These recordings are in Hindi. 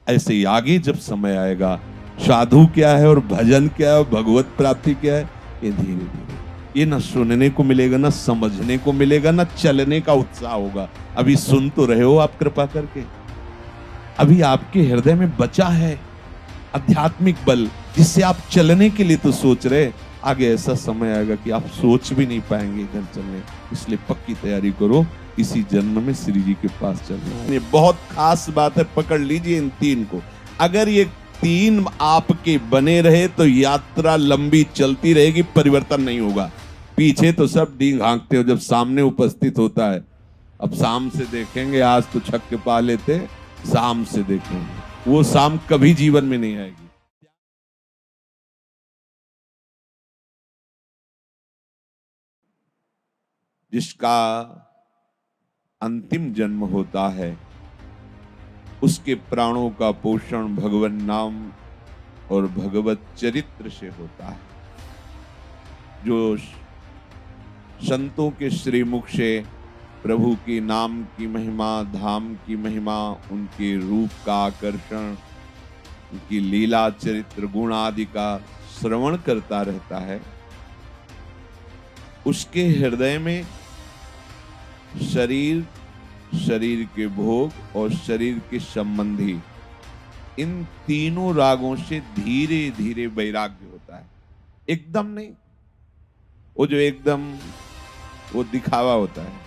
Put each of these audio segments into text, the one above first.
ऐसे ही आगे जब समय आएगा, साधु क्या है और भजन क्या है और भगवत प्राप्ति क्या है, ये धीरे धीरे, ये ना सुनने को मिलेगा, ना समझने को मिलेगा, ना चलने का उत्साह होगा। अभी सुन तो रहे हो आप कृपा करके, अभी आपके हृदय में बचा है आध्यात्मिक बल, जिससे आप चलने के लिए तो सोच रहे। आगे ऐसा समय आएगा कि आप सोच भी नहीं पाएंगे इधर चलने, इसलिए पक्की तैयारी करो, इसी जन्म में श्री जी के पास चलना। ये बहुत खास बात है, पकड़ लीजिए इन तीन को। अगर ये तीन आपके बने रहे तो यात्रा लंबी चलती रहेगी, परिवर्तन नहीं होगा। पीछे तो सब डींग हाँकते हो, जब सामने उपस्थित होता है, अब शाम से देखेंगे, आज तो छक के पा लेते, शाम से देखेंगे, वो शाम कभी जीवन में नहीं आएगी। जिसका अंतिम जन्म होता है, उसके प्राणों का पोषण भगवान नाम और भगवत चरित्र से होता है। जो संतों के श्रीमुख से प्रभु की नाम की महिमा, धाम की महिमा, उनके रूप का आकर्षण, उनकी लीला चरित्र गुण आदि का श्रवण करता रहता है, उसके हृदय में शरीर, शरीर के भोग और शरीर के संबंधी इन तीनों रागों से धीरे धीरे वैराग्य होता है। एकदम नहीं, वो जो एकदम वो दिखावा होता है,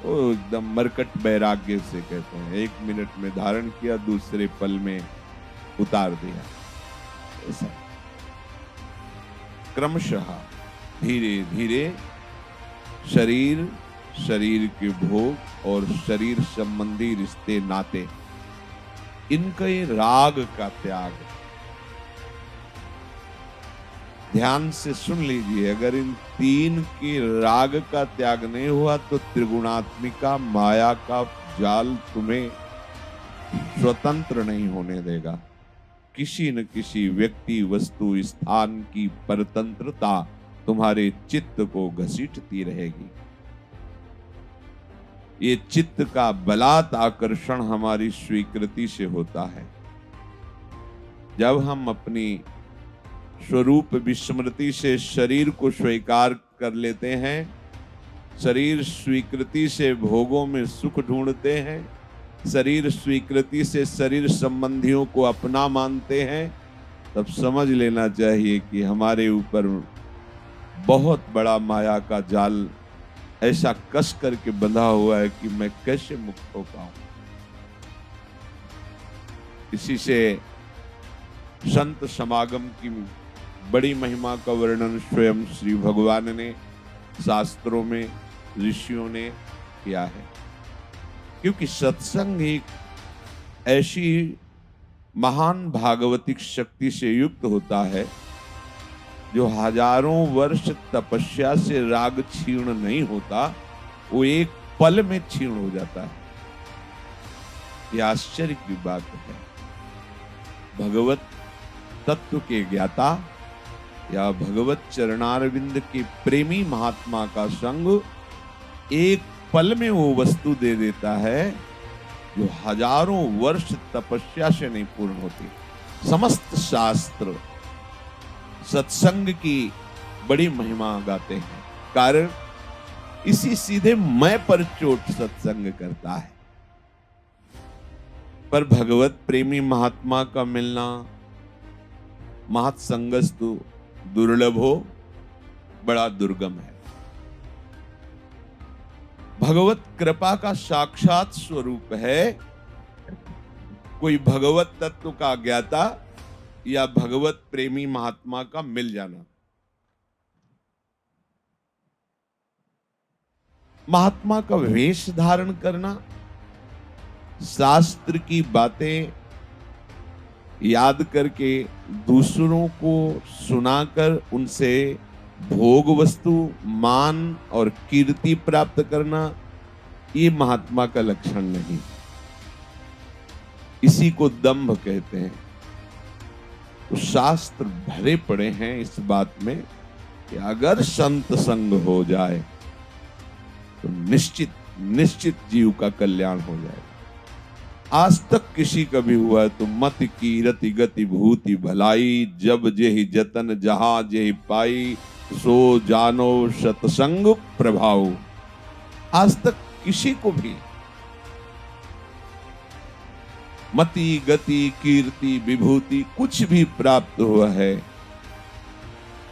वो एकदम मरकट वैराग्य से कहते हैं, 1 मिनट में धारण किया, दूसरे पल में उतार दिया। ऐसा क्रमशः धीरे धीरे शरीर, शरीर के भोग और शरीर संबंधी रिश्ते नाते, इनका ये राग का त्याग। ध्यान से सुन लीजिए, अगर इन तीन के राग का त्याग नहीं हुआ तो त्रिगुणात्मिका माया का जाल तुम्हें स्वतंत्र नहीं होने देगा। किसी न किसी व्यक्ति, वस्तु, स्थान की परतंत्रता तुम्हारे चित्त को घसीटती रहेगी। ये चित्त का बलात् आकर्षण हमारी स्वीकृति से होता है। जब हम अपनी स्वरूप विस्मृति से शरीर को स्वीकार कर लेते हैं, शरीर स्वीकृति से भोगों में सुख ढूंढते हैं, शरीर स्वीकृति से शरीर संबंधियों को अपना मानते हैं, तब समझ लेना चाहिए कि हमारे ऊपर बहुत बड़ा माया का जाल ऐसा कस करके बंधा हुआ है कि मैं कैसे मुक्त हो पाऊं। इसी से संत समागम की बड़ी महिमा का वर्णन स्वयं श्री भगवान ने शास्त्रों में, ऋषियों ने किया है। क्योंकि सत्संग एक ऐसी महान भागवतिक शक्ति से युक्त होता है जो हजारों वर्ष तपस्या से राग क्षीण नहीं होता, वो एक पल में क्षीण हो जाता है। यह आश्चर्य की बात है। भगवत तत्व के ज्ञाता या भगवत चरणारविंद के प्रेमी महात्मा का संग एक पल में वो वस्तु दे देता है जो हजारों वर्ष तपस्या से नहीं पूर्ण होती। समस्त शास्त्र सत्संग की बड़ी महिमा गाते हैं, कारण इसी सीधे मैं पर चोट सत्संग करता है। पर भगवत प्रेमी महात्मा का मिलना महत्संगस्तु दुर्लभ हो, बड़ा दुर्गम है। भगवत कृपा का साक्षात स्वरूप है कोई भगवत तत्व का ज्ञाता या भगवत प्रेमी महात्मा का मिल जाना। महात्मा का वेश धारण करना, शास्त्र की बातें याद करके दूसरों को सुनाकर उनसे भोग वस्तु, मान और कीर्ति प्राप्त करना, ये महात्मा का लक्षण नहीं। इसी को दंभ कहते हैं। तो शास्त्र भरे पड़े हैं इस बात में कि अगर संत संग हो जाए तो निश्चित निश्चित जीव का कल्याण हो जाएगा। आज तक किसी का भी हुआ है तो मत की रति गति भूति भलाई, जब जेहि जतन जहां जेहि पाई, सो जानो सतसंग प्रभाव। आज तक किसी को भी मति गति कीर्ति विभूति कुछ भी प्राप्त हुआ है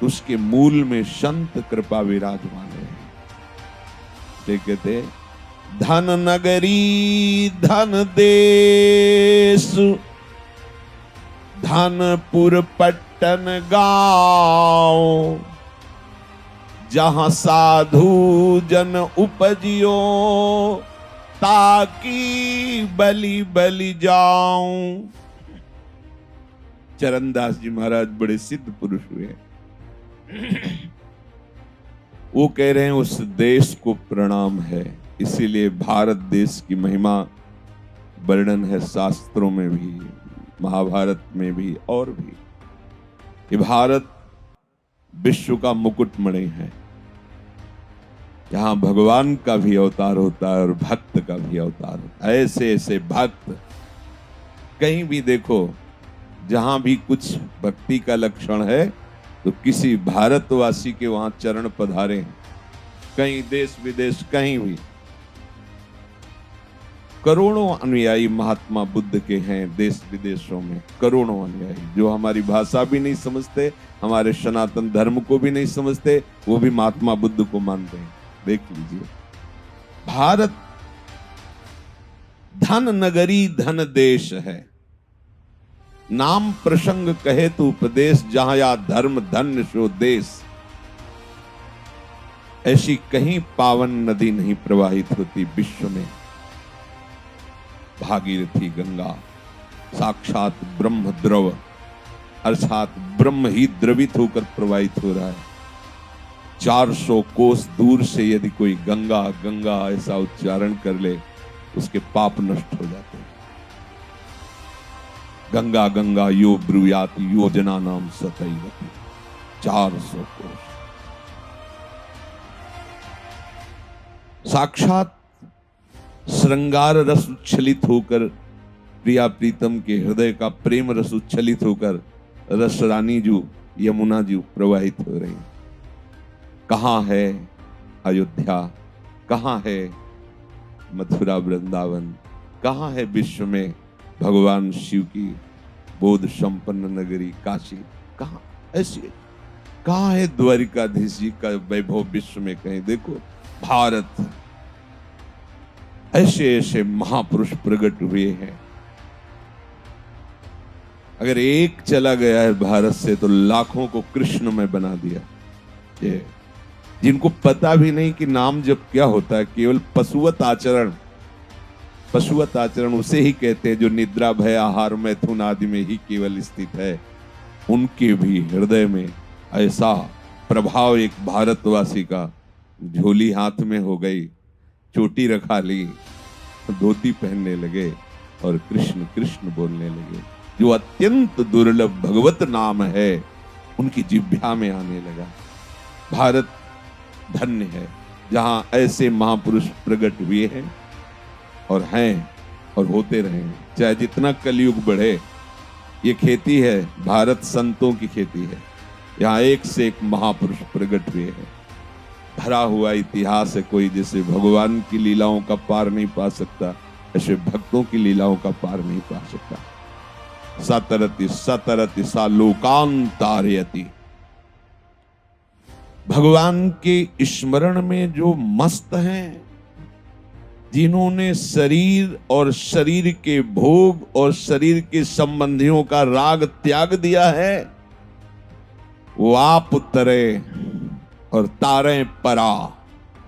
तो उसके मूल में संत कृपा विराजमान है। कहते धन नगरी धन देश, धनपुर पट्टन गांव, जहां साधु जन उपजियो, ताकि बलि बलि जाऊं। चरणदास जी महाराज बड़े सिद्ध पुरुष हुए। वो कह रहे हैं उस देश को प्रणाम है। इसीलिए भारत देश की महिमा वर्णन है शास्त्रों में भी, महाभारत में भी और भी। ये भारत विश्व का मुकुटमणि है, जहां भगवान का भी अवतार होता है और भक्त का भी अवतार होता है। ऐसे ऐसे भक्त कहीं भी देखो, जहां भी कुछ भक्ति का लक्षण है तो किसी भारतवासी के वहां चरण पधारे हैं। कहीं देश विदेश कहीं भी करोड़ों अनुयायी महात्मा बुद्ध के हैं। देश विदेशों में करोड़ों अनुयायी जो हमारी भाषा भी नहीं समझते, हमारे सनातन धर्म को भी नहीं समझते, वो भी महात्मा बुद्ध को मानते हैं। देख लीजिए, भारत धन नगरी धन देश है। नाम प्रसंग कहे तो उपदेश, जहां या धर्म धन्य सो देश। ऐसी कहीं पावन नदी नहीं प्रवाहित होती विश्व में। भागीरथी गंगा साक्षात ब्रह्म द्रव, अर्थात ब्रह्म ही द्रवित होकर प्रवाहित हो रहा है। 400 कोस दूर से यदि कोई गंगा गंगा ऐसा उच्चारण कर ले, उसके पाप नष्ट हो जाते हैं। गंगा गंगा यो ब्रूयात योजना नाम सतैवती। 400 कोस साक्षात श्रृंगार रस उच्छलित होकर, प्रिया प्रीतम के हृदय का प्रेम रस उच्छलित होकर रसरानी जो यमुना जी प्रवाहित हो रही। कहां है अयोध्या, कहां है मथुरा वृंदावन, कहां है विश्व में भगवान शिव की बोध संपन्न नगरी काशी, कहां ऐसी, कहां है द्वारिकाधीश जी का वैभव विश्व में कहीं देखो। भारत ऐसे ऐसे महापुरुष प्रकट हुए हैं। अगर एक चला गया है भारत से तो लाखों को कृष्ण में बना दिया। ये जिनको पता भी नहीं कि नाम जब क्या होता है, केवल पशुवत आचरण, पशुवत आचरण उसे ही कहते हैं जो निद्रा भय आहार मैथुन आदि में ही केवल स्थित है। उनके भी हृदय में ऐसा प्रभाव एक भारतवासी का, झोली हाथ में हो गई, चोटी रखा ली, धोती पहनने लगे और कृष्ण कृष्ण बोलने लगे। जो अत्यंत दुर्लभ भगवत नाम है उनकी जिह्वा में आने लगा। भारत धन्य है जहां ऐसे महापुरुष प्रकट हुए हैं और हैं और होते रहे। चाहे जितना कलयुग बढ़े, ये खेती है, भारत संतों की खेती है। यहाँ एक से एक महापुरुष प्रकट हुए हैं। भरा हुआ इतिहास है। कोई जैसे भगवान की लीलाओं का पार नहीं पा सकता, ऐसे भक्तों की लीलाओं का पार नहीं पा सकता। सतरति सतरति सा लोकांतारयति। भगवान के स्मरण में जो मस्त हैं, जिन्होंने शरीर और शरीर के भोग और शरीर के संबंधियों का राग त्याग दिया है, वो आप तरे और तारें परा।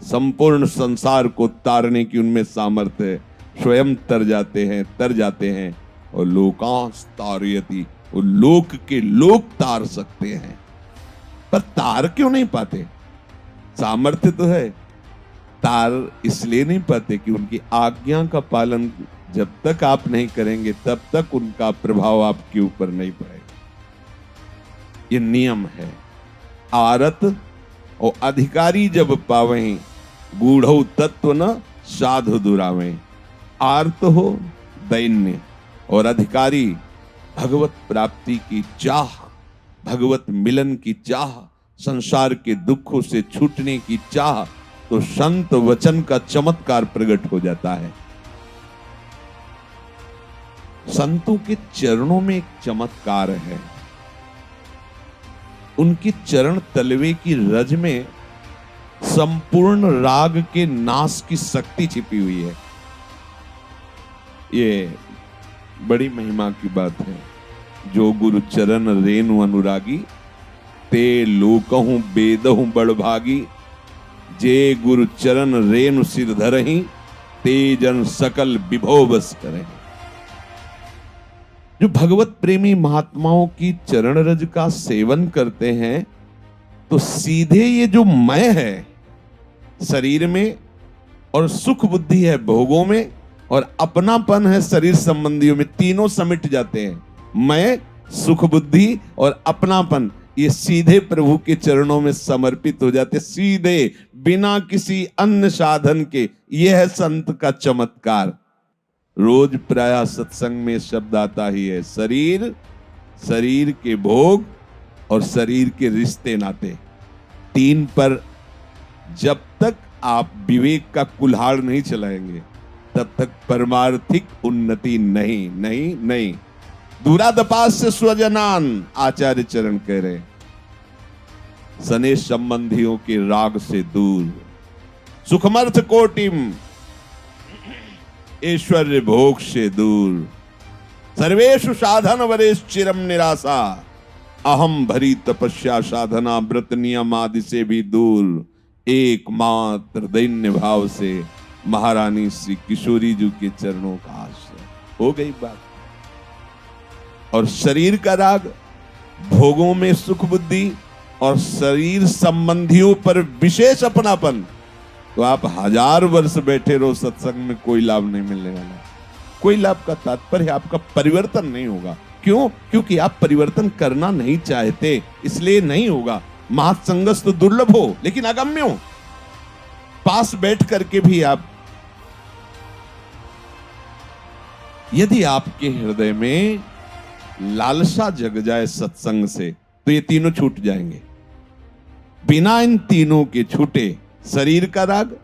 संपूर्ण संसार को तारने की उनमें सामर्थ्य है। स्वयं तर जाते हैं और लोकांश तारयति, वो लोक के लोक तार सकते हैं, पर तार क्यों नहीं पाते? सामर्थ्य तो है, तार इसलिए नहीं पाते कि उनकी आज्ञा का पालन जब तक आप नहीं करेंगे तब तक उनका प्रभाव आपके ऊपर नहीं पड़ेगा। ये नियम है। आरत और अधिकारी जब पावें, गूढ़ो तत्व न साधु दुरावें। आर्त हो, दैन्य और अधिकारी भगवत प्राप्ति की चाह, भगवत मिलन की चाह, संसार के दुखों से छूटने की चाह, तो संत वचन का चमत्कार प्रकट हो जाता है। संतों के चरणों में एक चमत्कार है। उनकी चरण तलवे की रज में संपूर्ण राग के नाश की शक्ति छिपी हुई है। ये बड़ी महिमा की बात है। जो गुरु चरण रेणु अनुरागी, ते लोकहूं बेदहूं बड़भागी। जे गुरु चरण रेणु सिर धरहि, ते जन सकल विभव बस करहि। जो भगवत प्रेमी महात्माओं की चरण रज का सेवन करते हैं, तो सीधे ये जो मैं है शरीर में, और सुख बुद्धि है भोगों में, और अपनापन है शरीर संबंधियों में, तीनों समिट जाते हैं। मैं, सुख बुद्धि और अपनापन, ये सीधे प्रभु के चरणों में समर्पित हो जाते, सीधे बिना किसी अन्य साधन के। यह है संत का चमत्कार। रोज प्रायः सत्संग में शब्द आता ही है, शरीर, शरीर के भोग और शरीर के रिश्ते नाते। तीन पर जब तक आप विवेक का कुल्हाड़ नहीं चलाएंगे, तब तक परमार्थिक उन्नति नहीं नहीं नहीं। दूरादपास्य स्वजनान, आचार्य चरण कह रहे, सने संबंधियों के राग से दूर। सुखमर्थ कोटिम, ऐश्वर्य भोग से दूर। सर्वेषु साधन वरेश चिरम निराशा। अहम भरी तपस्या साधना व्रत नियम आदि से भी दूर। एकमात्र दैन्य भाव से महारानी श्री किशोरी जी के चरणों का आश्रय। हो गई बात। और शरीर का राग, भोगों में सुख बुद्धि और शरीर संबंधियों पर विशेष अपनापन, तो आप 1000 वर्ष बैठे रहो सत्संग में, कोई लाभ नहीं मिलने वाला। कोई लाभ का तात्पर्य आपका परिवर्तन नहीं होगा। क्यों? क्योंकि आप परिवर्तन करना नहीं चाहते, इसलिए नहीं होगा। महासंगस तो दुर्लभ हो, लेकिन अगम्य हो। पास बैठ करके भी आप, यदि आपके हृदय में लालसा जग जाए सत्संग से, तो ये तीनों छूट जाएंगे। बिना इन तीनों के छूटे, शरीर का राग,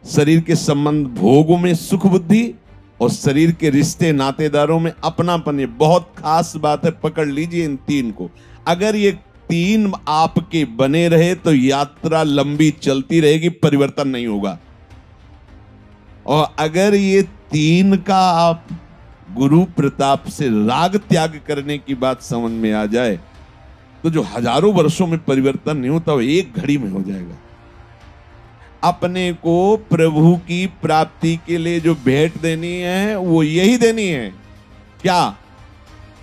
शरीर के संबंध भोगों में सुख बुद्धि, और शरीर के रिश्ते नातेदारों में अपनापन। ये बहुत खास बात है, पकड़ लीजिए इन तीन को। अगर ये तीन आपके बने रहे तो यात्रा लंबी चलती रहेगी, परिवर्तन नहीं होगा। और अगर ये तीन का आप गुरु प्रताप से राग त्याग करने की बात समझ में आ जाए, तो जो हजारों वर्षों में परिवर्तन नहीं होता, वो एक घड़ी में हो जाएगा। अपने को प्रभु की प्राप्ति के लिए जो भेंट देनी है, वो यही देनी है। क्या?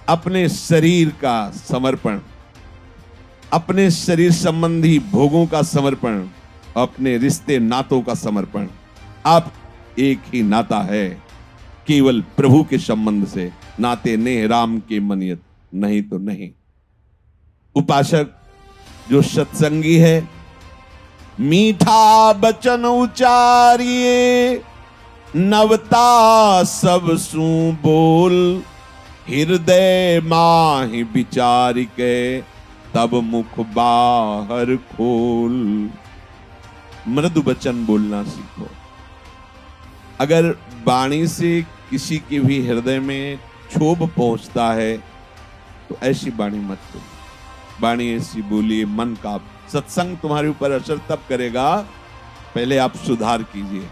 अपने शरीर का समर्पण, अपने शरीर संबंधी भोगों का समर्पण, अपने रिश्ते नातों का समर्पण। आप एक ही नाता है, केवल प्रभु के संबंध से। नाते नेह राम के मनियत, नहीं तो नहीं। उपासक जो सत्संगी है, मीठा बचन उचारिए, नवता सब सु बोल। हृदय माहि विचार के, तब मुख बाहर खोल। मृदु वचन बोलना सीखो। अगर वाणी से किसी के भी हृदय में क्षोभ पहुंचता है, तो ऐसी वाणी मत बोलो। वाणी ऐसी बोलिए मन का। सत्संग तुम्हारे ऊपर असर तब करेगा, पहले आप सुधार कीजिए।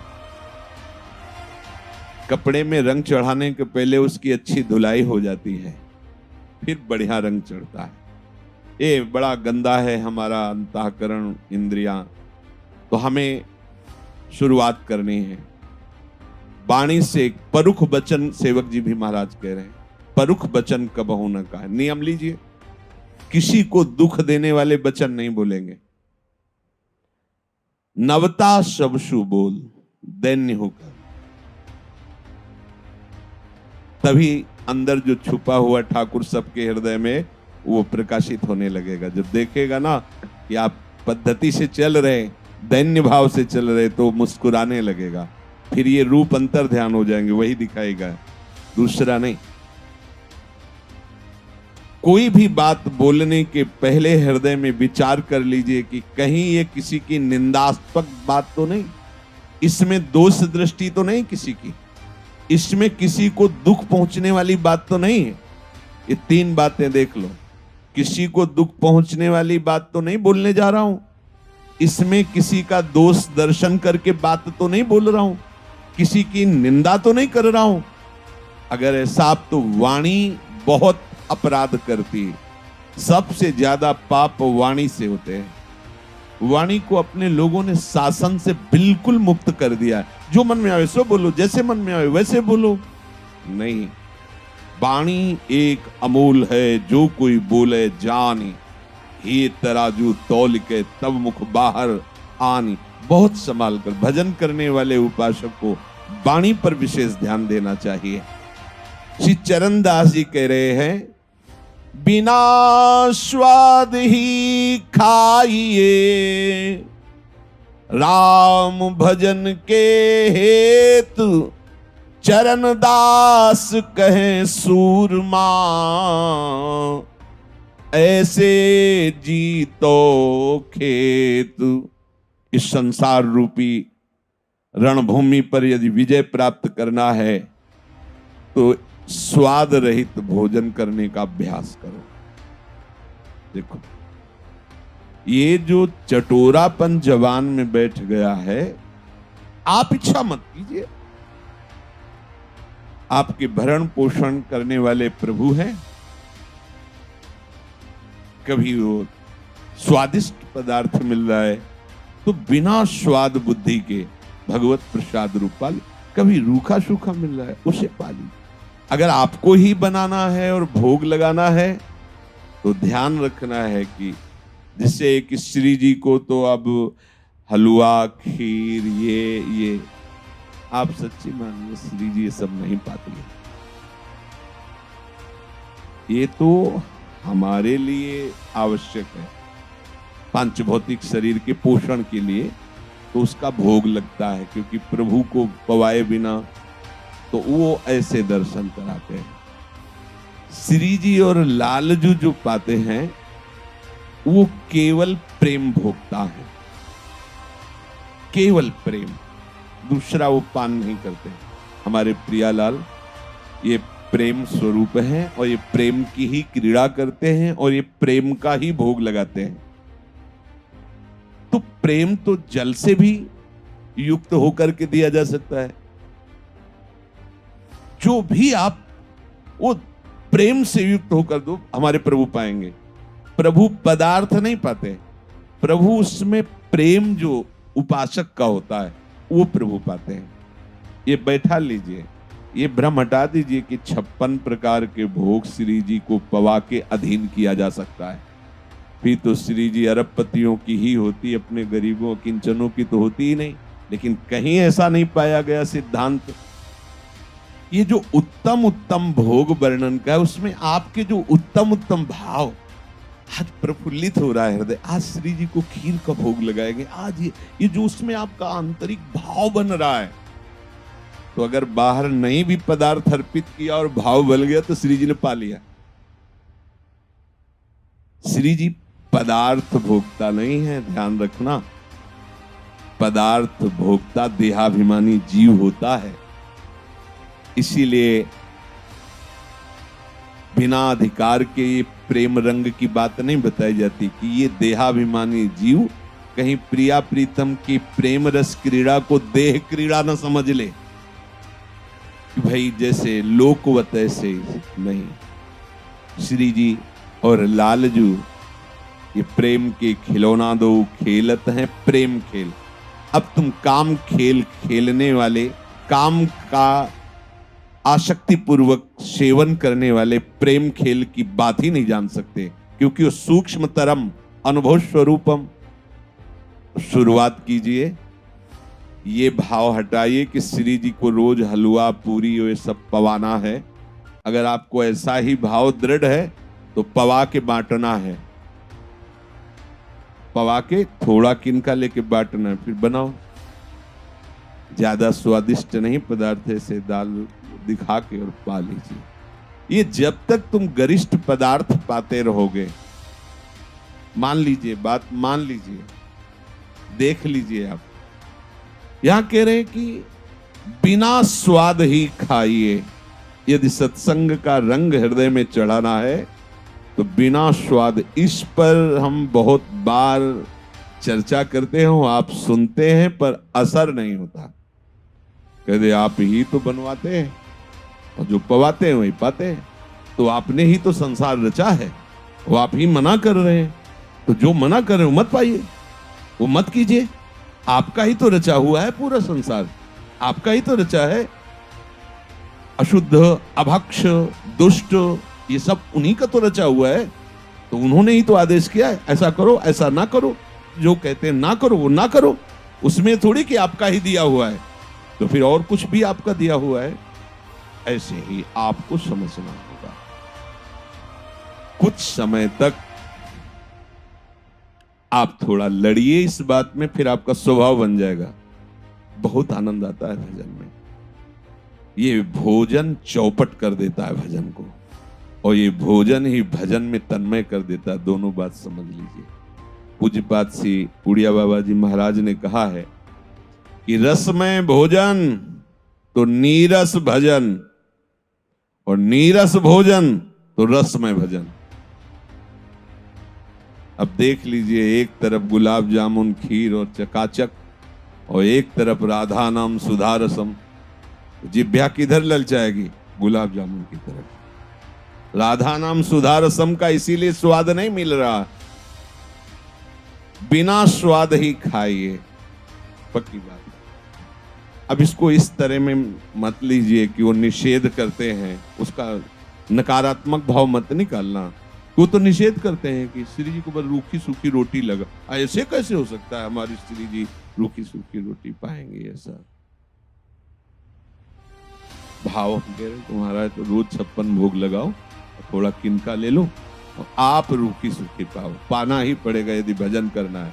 कपड़े में रंग चढ़ाने के पहले उसकी अच्छी धुलाई हो जाती है, फिर बढ़िया रंग चढ़ता है। ये बड़ा गंदा है हमारा अंतःकरण, इंद्रियां। तो हमें शुरुआत करनी है वाणी से। परुख वचन, सेवक जी भी महाराज कह रहे हैं, परुख वचन कबहु न कहे। नियम लीजिए, किसी को दुख देने वाले वचन नहीं बोलेंगे। नवता सबसु बोल, दैन्य होकर। तभी अंदर जो छुपा हुआ ठाकुर सबके हृदय में, वो प्रकाशित होने लगेगा। जब देखेगा ना कि आप पद्धति से चल रहे, दैन्य भाव से चल रहे, तो मुस्कुराने लगेगा। फिर ये रूप अंतर ध्यान हो जाएंगे, वही दिखाएगा दूसरा नहीं। कोई भी बात बोलने के पहले हृदय में विचार कर लीजिए कि कहीं ये किसी की निंदास्पद बात तो नहीं, इसमें दोष दृष्टि तो नहीं किसी की, इसमें किसी को दुख पहुंचने वाली बात तो नहीं है। ये तीन बातें देख लो। किसी को दुख पहुंचने वाली बात तो नहीं बोलने जा रहा हूं, इसमें किसी का दोष दर्शन करके बात तो नहीं बोल रहा हूं, किसी की निंदा तो नहीं कर रहा हूं। अगर ऐसा आप, तो वाणी बहुत अपराध करती है। सबसे ज्यादा पाप वाणी से होते हैं। वाणी को अपने लोगों ने शासन से बिल्कुल मुक्त कर दिया है। जो मन में आवे सो बोलो, जैसे मन में आवे वैसे बोलो। नहीं, वाणी एक अमूल है, जो कोई बोले जानी, हे तराजू तौल के तब मुख बाहर आनी। बहुत संभाल कर भजन करने वाले उपासक को वाणी पर विशेष ध्यान देना चाहिए। श्री चरणदास जी कह रहे हैं, बिना स्वाद ही खाइए राम भजन के हेतु, चरणदास कहे सूरमा, ऐसे जीतो खेतु। इस संसार रूपी रणभूमि पर यदि विजय प्राप्त करना है तो स्वाद रहित भोजन करने का अभ्यास करो। देखो, ये जो चटोरापन जवान में बैठ गया है, आप इच्छा मत कीजिए। आपके भरण पोषण करने वाले प्रभु हैं। कभी वो स्वादिष्ट पदार्थ मिल रहा है तो बिना स्वाद बुद्धि के भगवत प्रसाद रूप पाली। कभी रूखा सूखा मिल रहा है, उसे पाली। अगर आपको ही बनाना है और भोग लगाना है तो ध्यान रखना है कि जिससे एक श्री जी को तो अब हलवा खीर ये आप सच्ची मानिए श्री जी ये सब नहीं पाती है। ये तो हमारे लिए आवश्यक है, पांचभौतिक शरीर के पोषण के लिए तो उसका भोग लगता है, क्योंकि प्रभु को पवाए बिना तो वो ऐसे दर्शन कराते हैं। श्री जी और लालजू जो पाते हैं वो केवल प्रेम भोगता है, केवल प्रेम, दूसरा वो पान नहीं करते। हमारे प्रियालाल ये प्रेम स्वरूप है और ये प्रेम की ही क्रीड़ा करते हैं और ये प्रेम का ही भोग लगाते हैं। तो प्रेम तो जल से भी युक्त होकर के दिया जा सकता है। जो भी आप वो प्रेम से युक्त होकर दो, हमारे प्रभु पाएंगे। प्रभु पदार्थ नहीं पाते, प्रभु उसमें प्रेम जो उपासक का होता है वो प्रभु पाते हैं। ये बैठा लीजिए, ये भ्रम हटा दीजिए कि 56 प्रकार के भोग श्री जी को पवा के अधीन किया जा सकता है। फिर तो श्री जी अरबपतियों की ही होती, अपने गरीबों किंचनों की तो होती ही नहीं। लेकिन कहीं ऐसा नहीं पाया गया सिद्धांत। ये जो उत्तम उत्तम भोग वर्णन का है उसमें आपके जो उत्तम उत्तम भाव, आज प्रफुल्लित हो रहा है हृदय, आज श्री जी को खीर का भोग लगाएंगे, आज ये जो उसमें आपका आंतरिक भाव बन रहा है, तो अगर बाहर नहीं भी पदार्थ अर्पित किया और भाव बल गया तो श्री जी ने पा लिया। श्री जी पदार्थ भोक्ता नहीं है, ध्यान रखना। पदार्थ भोक्ता देहाभिमानी जीव होता है। इसीलिए बिना अधिकार के ये प्रेम रंग की बात नहीं बताई जाती कि ये देहाभिमानी जीव कहीं प्रिया प्रीतम की प्रेम रस क्रीड़ा को देह क्रीड़ा न समझ ले कि भाई जैसे लोकवत ऐसे नहीं। श्री जी और लालजू ये प्रेम के खिलौना दो खेलत हैं प्रेम खेल। अब तुम काम खेल खेलने वाले, काम का आसक्ति पूर्वक सेवन करने वाले प्रेम खेल की बात ही नहीं जान सकते, क्योंकि वो सूक्ष्मतरम अनुभव स्वरूपम। शुरुआत कीजिए, ये भाव हटाइए कि श्री जी को रोज हलवा पूरी ये सब पवाना है। अगर आपको ऐसा ही भाव दृढ़ है तो पवा के बांटना है, पवा के थोड़ा किनका लेके बांटना है, फिर बनाओ। ज्यादा स्वादिष्ट नहीं पदार्थ, ऐसे दाल दिखा के और पा लीजिए। ये जब तक तुम गरिष्ठ पदार्थ पाते रहोगे, मान लीजिए, बात मान लीजिए, देख लीजिए आप, यहां कह रहे हैं कि बिना स्वाद ही खाइए। यदि सत्संग का रंग हृदय में चढ़ाना है तो बिना स्वाद, इस पर हम बहुत बार चर्चा करते हो, आप सुनते हैं पर असर नहीं होता। कहते आप ही तो बनवाते हैं और जो पवाते हैं वही पाते हैं। तो आपने ही तो संसार रचा है, वो आप ही मना कर रहे हैं, तो जो मना कर रहे हो मत पाइए, वो मत कीजिए। आपका ही तो रचा हुआ है पूरा संसार, आपका ही तो रचा है। अशुद्ध, अभक्ष, दुष्ट, ये सब उन्हीं का तो रचा हुआ है। तो उन्होंने ही तो आदेश किया है, ऐसा करो, ऐसा ना करो। जो कहते हैं ना करो वो ना करो, उसमें थोड़ी कि आपका ही दिया हुआ है, तो फिर और कुछ भी आपका दिया हुआ है। ऐसे ही आपको समझना होगा। कुछ समय तक आप थोड़ा लड़िए इस बात में, फिर आपका स्वभाव बन जाएगा। बहुत आनंद आता है भजन में। ये भोजन चौपट कर देता है भजन को, और ये भोजन ही भजन में तन्मय कर देता है। दोनों बात समझ लीजिए। पूज्यपाद श्री उड़िया बाबा जी महाराज ने कहा है कि रसमय भोजन तो नीरस भजन, और नीरस भोजन तो रसमय भजन। अब देख लीजिए, एक तरफ गुलाब जामुन, खीर और चकाचक, और एक तरफ राधा नाम सुधा रसम। जिह्वा किधर ललचाएगी? गुलाब जामुन की तरफ। राधा नाम सुधा रसम का इसीलिए स्वाद नहीं मिल रहा। बिना स्वाद ही खाइए, पक्की बात। अब इसको इस तरह में मत लीजिए कि वो निषेध करते हैं, उसका नकारात्मक भाव मत निकालना। वो तो निषेध करते हैं कि श्री जी को बस रूखी सूखी रोटी लगा। ऐसे कैसे हो सकता है हमारी श्री जी रूखी सूखी रोटी पाएंगे? ऐसा भाव तुम्हारा है तो रोज 56 भोग लगाओ, थोड़ा किनका ले लो, और आप रूखी सूखी पाओ। पाना ही पड़ेगा यदि भजन करना है।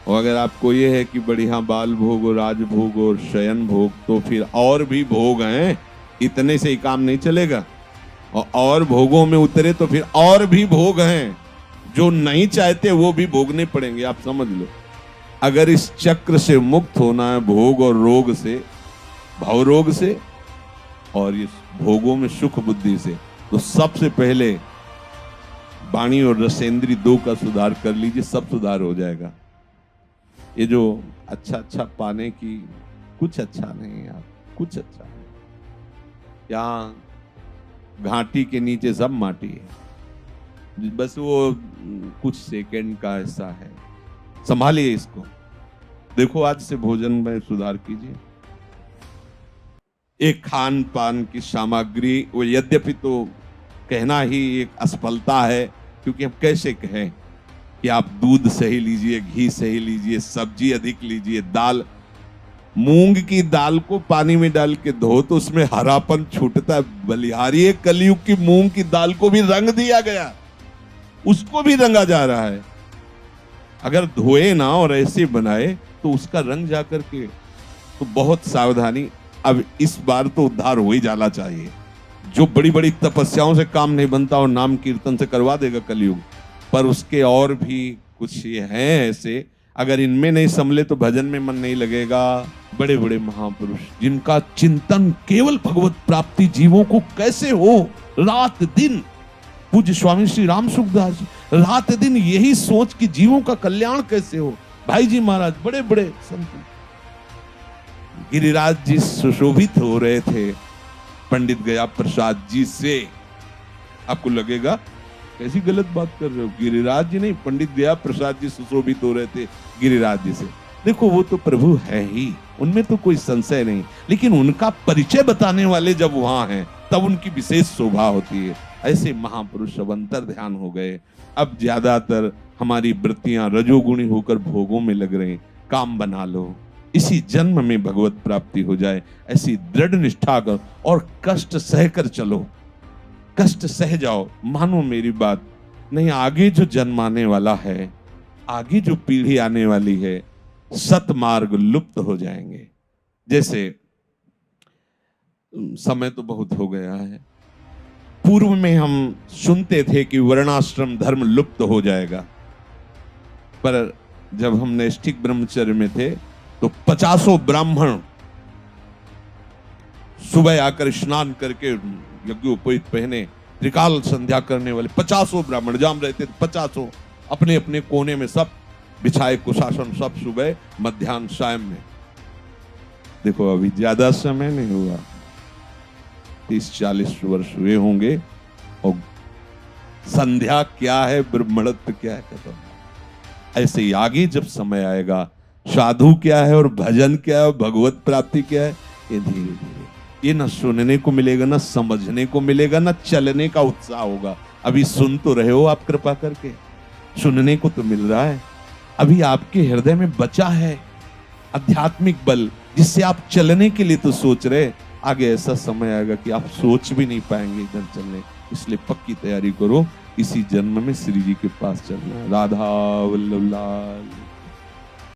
और अगर आपको ये है कि बढ़िया बाल भोग और राज भोग और शयन भोग, तो फिर और भी भोग हैं, इतने से ही काम नहीं चलेगा। और भोगों में उतरे तो फिर और भी भोग हैं जो नहीं चाहते, वो भी भोगने पड़ेंगे। आप समझ लो, अगर इस चक्र से मुक्त होना है, भोग और रोग से, भव रोग से और इस भोगों में सुख बुद्धि से, तो सबसे पहले वाणी और रसेंद्री 2 का सुधार कर लीजिए, सब सुधार हो जाएगा। ये जो अच्छा अच्छा पाने की, कुछ अच्छा नहीं है, आप कुछ अच्छा नहीं। यहाँ घाटी के नीचे सब माटी है, बस वो कुछ सेकंड का ऐसा है। संभालिए इसको। देखो, आज से भोजन में सुधार कीजिए। एक खान पान की सामग्री, वो यद्यपि तो कहना ही एक असफलता है, क्योंकि हम कैसे कहें कि आप दूध सही लीजिए, घी सही लीजिए, सब्जी अधिक लीजिए, दाल, मूंग की दाल को पानी में डाल के धो तो उसमें हरापन छूटता है। बलिहारी कलयुग की मूंग की दाल को भी रंग दिया गया, उसको भी रंगा जा रहा है। अगर धोए ना और ऐसे बनाए तो उसका रंग जाकर के, तो बहुत सावधानी। अब इस बार तो उद्धार हो ही जाना चाहिए। जो बड़ी बड़ी तपस्याओं से काम नहीं बनता और नाम कीर्तन से करवा देगा कलयुग, पर उसके और भी कुछ ये हैं ऐसे, अगर इनमें नहीं संभले तो भजन में मन नहीं लगेगा। बड़े बड़े महापुरुष जिनका चिंतन केवल भगवत प्राप्ति जीवों को कैसे हो, रात दिन, पूज्य स्वामी श्री राम सुखदास जी रात दिन यही सोच कि जीवों का कल्याण कैसे हो। भाई जी महाराज, बड़े बड़े संत, गिरिराज जी सुशोभित हो रहे थे पंडित गया प्रसाद जी से। आपको लगेगा कैसी गलत बात कर रहे हो, गिरिराज जी नहीं, पंडित गया प्रसाद जी सुशोभित हो रहे थे गिरिराज जी से। देखो, वो तो प्रभु है ही, उनमें तो कोई संशय नहीं, लेकिन उनका परिचय बताने वाले जब वहां हैं तब उनकी विशेष शोभा होती है। ऐसे महापुरुष अब अंतर ध्यान हो गए। अब ज्यादातर हमारी वृत्तियां रजोगुणी होकर भोगों में लग रही। काम बना लो, इसी जन्म में भगवत प्राप्ति हो जाए, ऐसी दृढ़ निष्ठा कर और कष्ट सहकर चलो। कष्ट सह जाओ, मानो मेरी बात, नहीं आगे जो जन्म आने वाला है, आगे जो पीढ़ी आने वाली है, सतमार्ग लुप्त हो जाएंगे। जैसे समय तो बहुत हो गया है। पूर्व में हम सुनते थे कि वर्णाश्रम धर्म लुप्त हो जाएगा, पर जब हम नैष्ठिक ब्रह्मचर्य में थे तो 50 ब्राह्मण सुबह आकर स्नान करके यज्ञोपवीत पहने त्रिकाल संध्या करने वाले 50 ब्राह्मण जहां रहते थे 50 अपने अपने कोने में सब बिछाए कुशासन, सब सुबह मध्याह्न सायं में। देखो अभी ज्यादा समय नहीं हुआ, 30-40 वर्ष हुए होंगे और संध्या क्या है, ब्रह्मणत्व क्या है खत्म। ऐसे ही आगे जब समय आएगा, साधु क्या है और भजन क्या है और भगवत प्राप्ति क्या है, ये धीरे धीरे ये न सुनने को मिलेगा, न समझने को मिलेगा, न चलने का उत्साह होगा। अभी सुन तो रहे हो आप कृपा करके, सुनने को तो मिल रहा है। अभी आपके हृदय में बचा है आध्यात्मिक बल, जिससे आप चलने के लिए तो सोच रहे। आगे ऐसा समय आएगा कि आप सोच भी नहीं पाएंगे इधर चलने। इसलिए पक्की तैयारी करो, इसी जन्म में श्री जी के पास चलना। राधा वल्लभ लाल।